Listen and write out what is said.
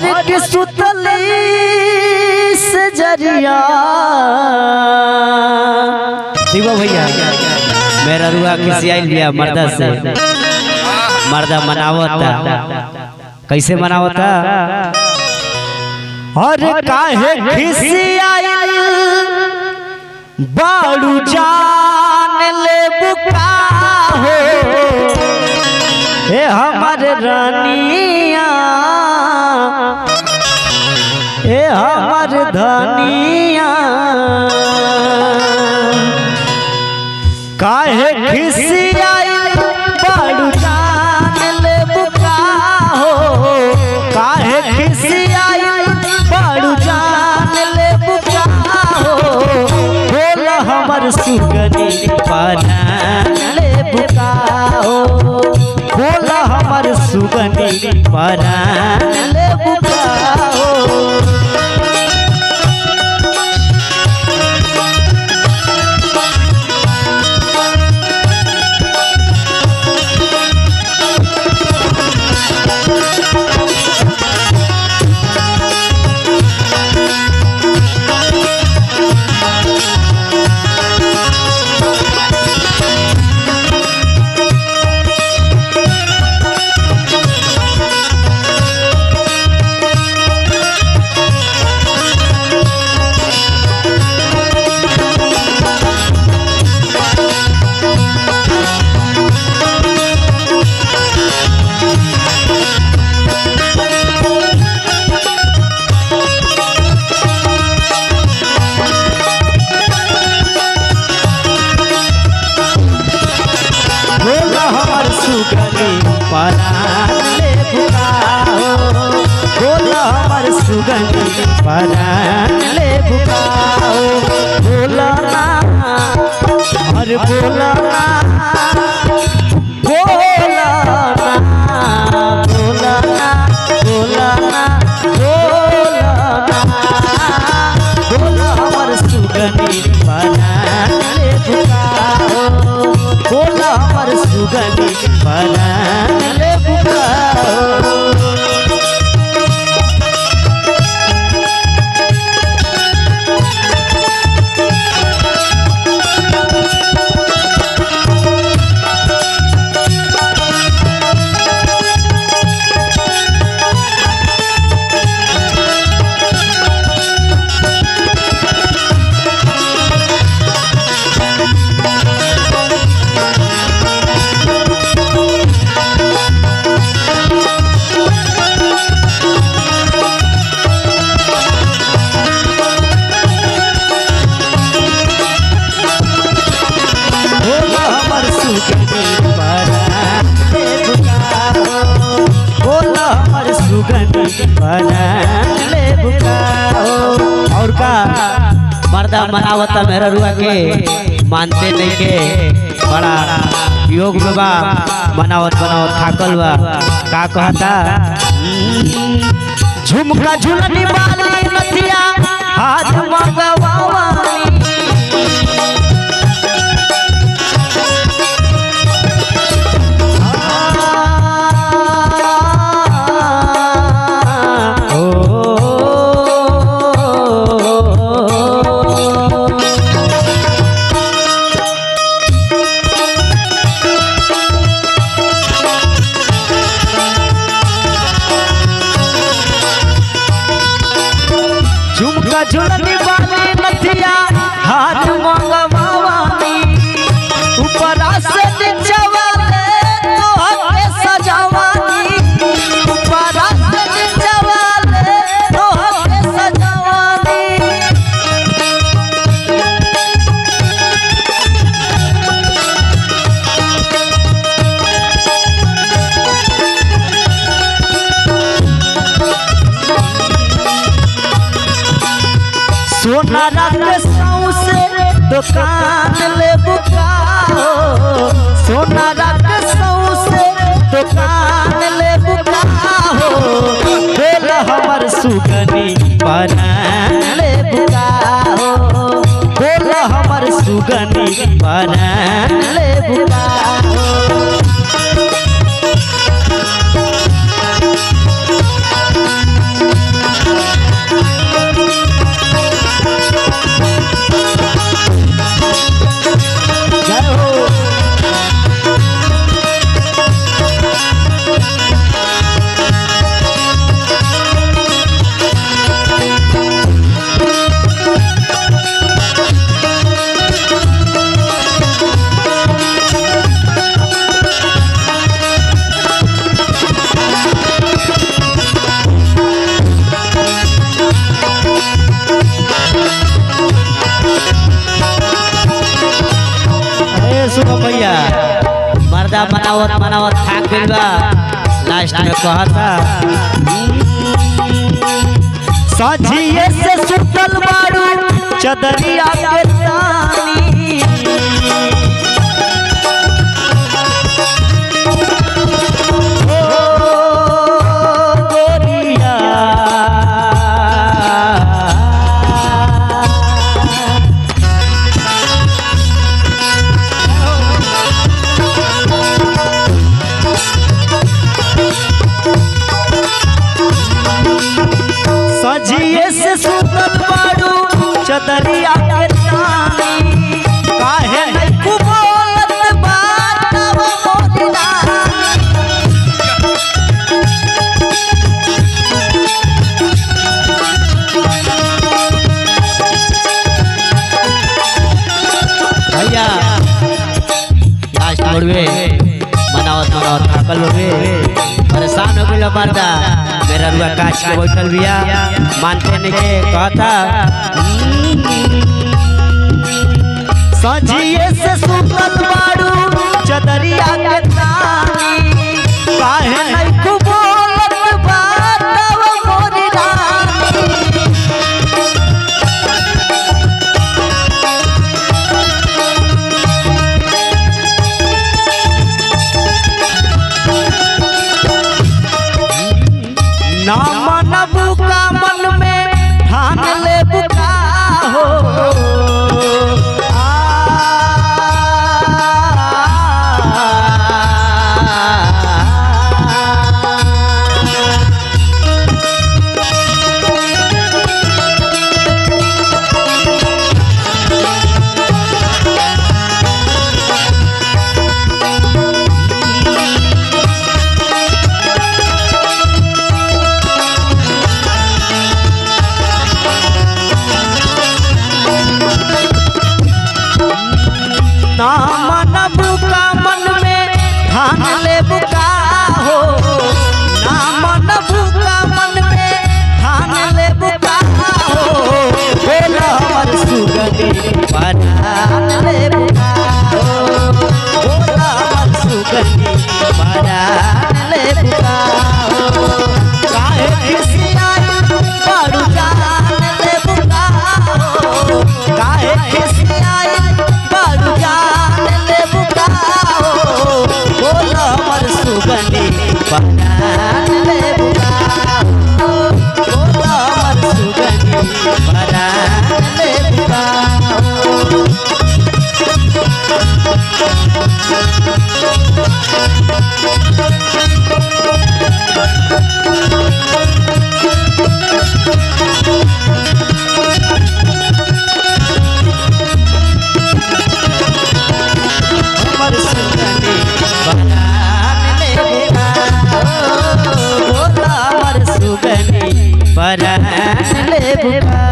और सुतली से जरिया देखो भैया मेरा रुआ किसी आइल बिया मर्दा से मर्दा मनावता कैसे मनावता और काहे खिसी आइल बाड़ू जान ले बुका हो हे हमर रानिया हे हमर धनिया काहे खिसी आइल बाड़ू जान ले बुका हो काहे खिसी आइल बाड़ू जान ले बुका हो बोल हमर सुगनी परान ले बुका हो बोल हमर सुगनी परान ले बुका हो सुगंधी परान ले बुकाओ बोला ना और बोला ना बोला ना बोला ना बोला ना बोला ना बोला हमर सुगंधी परान ले बुकाओ बोला हमर सुगंधी परान ले बुकाओ ले बुकाओ और का मर्दा मनावता मेरा रुआ के मानते नहीं के बड़ा योग में बा मनावत बनावत थाकल बा का कहता झुमका झुलनी वाली नथिया हाथ मंगवावानी झुलनी वाली नथिया हाथ मंगवानी ऊपर से नीचे वाले तो हके सजावानी ऊपर से नीचे वाले तो हके सजावानी सोना रंग सौसे दुकान ले बुकाओ सोना रंग सौसे दुकान ले बुकाओ बोल हमर सुगनी परान ले बुकाओ बोल हमर सुगनी परान ले बुकाओ लास्ट में कहता सजिए से सुतल बारू चदरिया के तानी सजिए से सुतल बारू चदरिया के तानी काहे नहीं बोलत बात मोदिना भैया लास्ट मोड़वे मनावत मनावत थाकल होवे परेशान हो गइल मर्दा मेरा रुआ काच के बैठल बिया मानते नहीं के कहता सजिए से सुतल बारू चदरिया के तानी काहे नहीं बोलत बात मोरी रानी ना मनबू का मन में ठान ले बुका हो ना मनबू का मन में ठान ले बुका हो ना मनबू का मन में ठान ले बुका हो बोल हमर सुगनी परान ले बुका हो बोल हमर सुगनी परान ले बुका हो काहे खिसियाई बड़ू जान ले बुका हो काहे खिसियाई बड़ू जान ले बुका हो बोल हमर सुगनी परान ले बुका हो बोल हमर सुगनी परान ले बुका हो हमर सुगनी परान ले बुका हो बोल हमर सुगनी परान ले बुका।